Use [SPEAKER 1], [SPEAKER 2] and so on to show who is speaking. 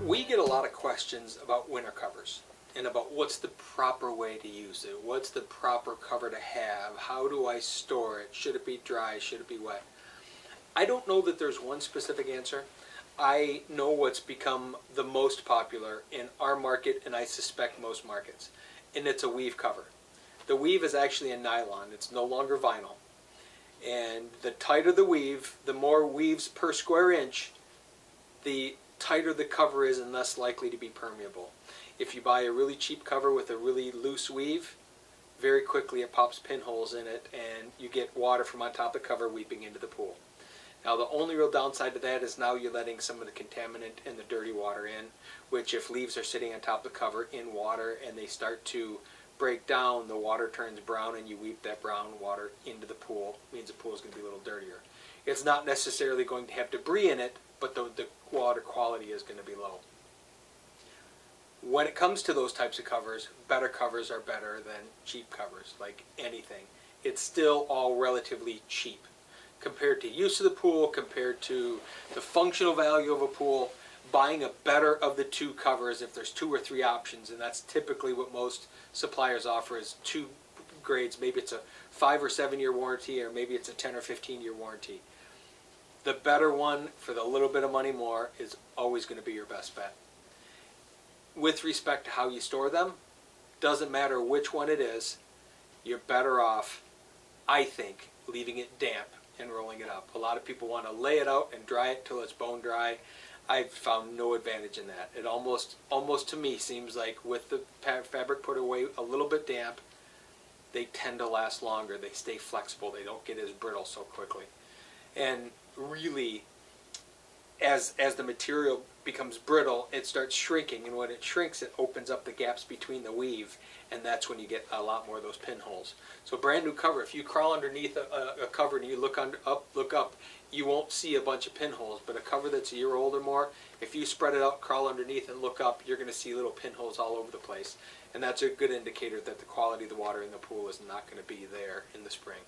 [SPEAKER 1] We get a lot of questions about winter covers and about what's the proper way to use it. What's the proper cover to have? How do I store it? Should it be dry? Should it be wet? I don't know that there's one specific answer. I know what's become the most popular in our market, and I suspect most markets, and it's a weave cover. The weave is actually a nylon. It's no longer vinyl. And the tighter the weave, the more weaves per square inch, the tighter the cover is and less likely to be permeable. If you buy a really cheap cover with a really loose weave, very quickly it pops pinholes in it and you get water from on top of the cover weeping into the pool. Now the only real downside to that is now you're letting some of the contaminant and the dirty water in, which if leaves are sitting on top of the cover in water and they start to break down, the water turns brown and you weep that brown water into the pool. It means the pool is going to be a little dirtier. It's not necessarily going to have debris in it, but the water quality is going to be low. When it comes to those types of covers, better covers are better than cheap covers, like anything. It's still all relatively cheap. Compared to use of the pool, compared to the functional value of a pool, buying a better of the two covers, if there's 2 or 3 options, and that's typically what most suppliers offer is 2 grades. Maybe it's a 5 or 7 year warranty, or maybe it's a 10 or 15 year warranty. The better one for the little bit of money more is always going to be your best bet. With respect to how you store them, doesn't matter which one it is, you're better off, I think, leaving it damp and rolling it up. A lot of people want to lay it out and dry it till it's bone dry. I've found no advantage in that. It almost to me seems like with the fabric put away a little bit damp, they tend to last longer. They stay flexible. They don't get as brittle so quickly. And really, as the material becomes brittle, it starts shrinking, and when it shrinks, it opens up the gaps between the weave, and that's when you get a lot more of those pinholes. So a brand new cover, if you crawl underneath a cover and you look up, you won't see a bunch of pinholes. But a cover that's a year old or more, if you spread it out, crawl underneath, and look up, you're going to see little pinholes all over the place, and that's a good indicator that the quality of the water in the pool is not going to be there in the spring.